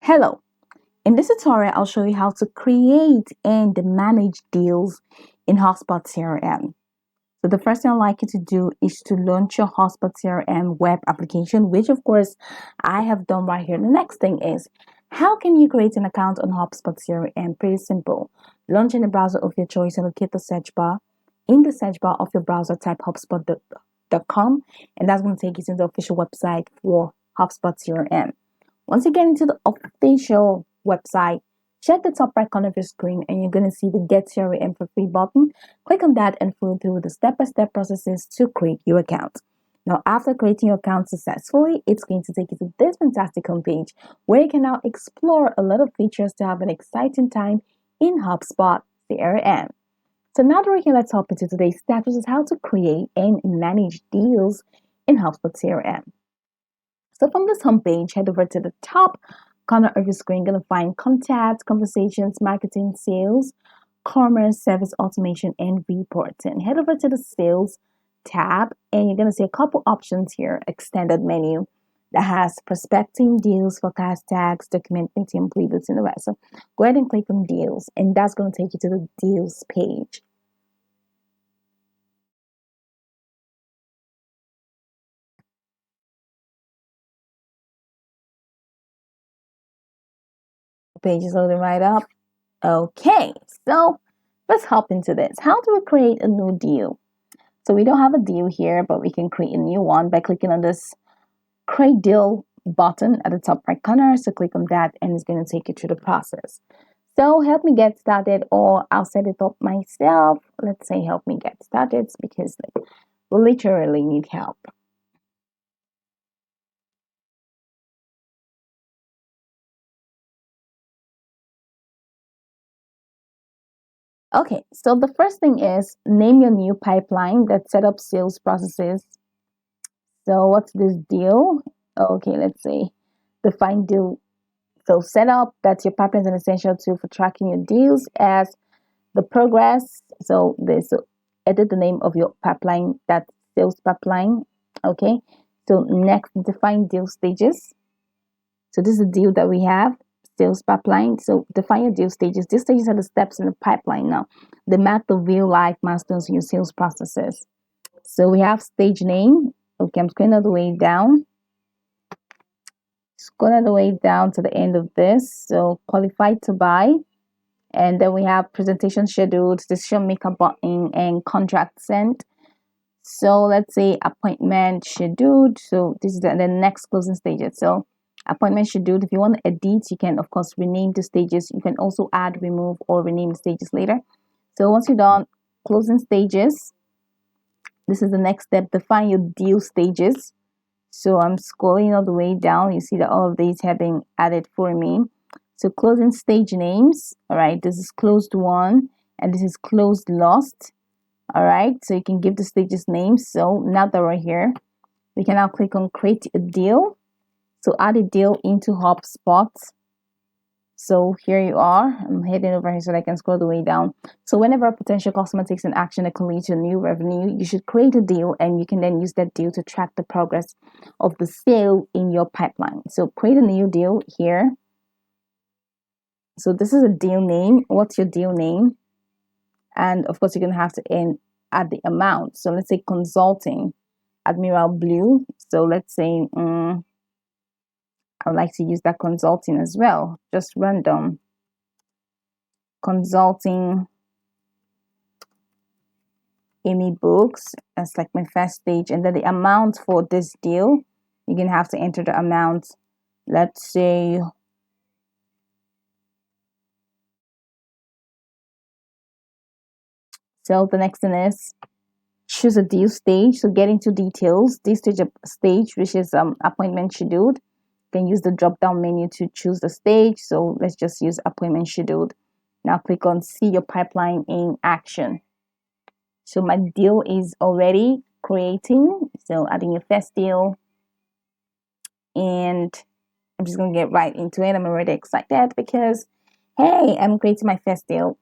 Hello, in this tutorial I'll show you how to create and manage deals in Hubspot CRM. So the first thing I'd like you to do is to launch your Hubspot CRM web application, which of course I have done right here. The next thing is, how can you create an account on Hubspot CRM? Pretty simple. Launch in a browser of your choice and locate the search bar. In the search bar of your browser, type hubspot.com, and that's going to take you to the official website for Hubspot CRM. Once you get into the official website, check the top right corner of your screen and you're going to see the Get CRM for Free button. Click on that and follow through the step-by-step processes to create your account. Now, after creating your account successfully, it's going to take you to this fantastic homepage where you can now explore a lot of features to have an exciting time in HubSpot CRM. So now that we're here, let's hop into today's step, which is how to create and manage deals in HubSpot CRM. So from this homepage, head over to the top corner of your screen. You're going to find contact, conversations, marketing, sales, commerce, service automation, and reporting. Head over to the sales tab and you're going to see a couple options here. Extended menu that has prospecting, deals, forecast tags, document meeting, playbooks, and the rest. So go ahead and click on deals and that's going to take you to the deals page. Page is loading right up. Okay, so let's hop into this. How do we create a new deal? So we don't have a deal here, but we can create a new one by clicking on this create deal button at the top right corner. So click on that and it's going to take you through the process. So help me get started, or I'll set it up myself. Let's say help me get started because we literally need help. Okay, so the first thing is name your new pipeline that set up sales processes. So what's this deal? Okay, let's say define deal. So set up that your pipeline is an essential tool for tracking your deals as the progress. So this edit the name of your pipeline, that sales pipeline. Okay. So next, define deal stages. So this is a deal that we have, sales pipeline. So define your deal stages. These stages are the steps in the pipeline now. They map the real life milestones in your sales processes. So we have stage name. Okay, I'm scrolling all the way down. Scroll all the way down to the end of this. So qualified to buy. And then we have presentation scheduled, decision maker button, and contract sent. So let's say appointment scheduled. So this is the next closing stages. So appointment scheduled. If you want to edit, you can of course rename the stages. You can also add, remove, or rename the stages later. So once you're done, closing stages. This is the next step. Define your deal stages. So I'm scrolling all the way down. You see that all of these have been added for me. So closing stage names. All right, this is closed one and this is closed lost. All right, so you can give the stages names. So now that we're here, we can now click on create a deal. So add a deal into HubSpot. So here you are. I'm heading over here so that I can scroll the way down. So whenever a potential customer takes an action that can lead to new revenue, you should create a deal and you can then use that deal to track the progress of the sale in your pipeline. So create a new deal here. So this is a deal name. What's your deal name? And of course, you're going to have to add the amount. So let's say consulting, Admiral Blue. So let's say I would like to use that consulting as well. Just random consulting Amy Books. That's like my first stage. And then the amount for this deal, you're going to have to enter the amount. Let's say so the next thing is choose a deal stage. So get into details. This stage, which is appointment scheduled. You can use the drop down menu to choose the stage. So let's just use appointment scheduled. Now click on see your pipeline in action. So my deal is already creating. So adding your first deal. And I'm just going to get right into it. I'm already excited because, hey, I'm creating my first deal.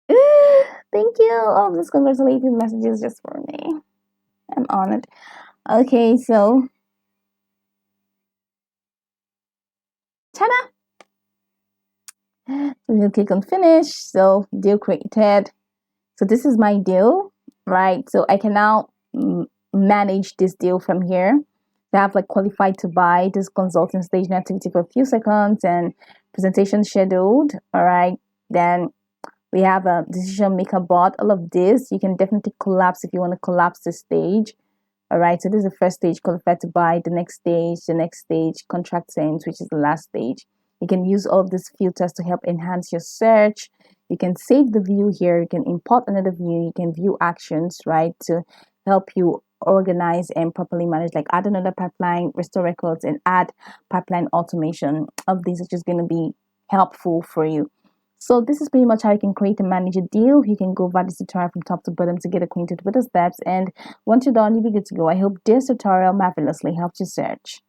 Thank you. All these congratulating messages just for me. I'm honored. Okay, so Ta-da! So we'll click on finish. So deal created. So this is my deal, right? So I can now manage this deal from here. They have like qualified to buy, this consulting staging activity for a few seconds, and presentation scheduled. All right. Then we have a decision maker bot. All of this you can definitely collapse if you want to collapse the stage. All right, so this is the first stage, qualified to buy, the next stage, contract signs, which is the last stage. You can use all of these filters to help enhance your search. You can save the view here. You can import another view. You can view actions, right, to help you organize and properly manage, like add another pipeline, restore records, and add pipeline automation. Of these is just going to be helpful for you. So this is pretty much how you can create and manage a deal. You can go over this tutorial from top to bottom to get acquainted with the steps. And once you're done, you'll be good to go. I hope this tutorial marvelously helped you search.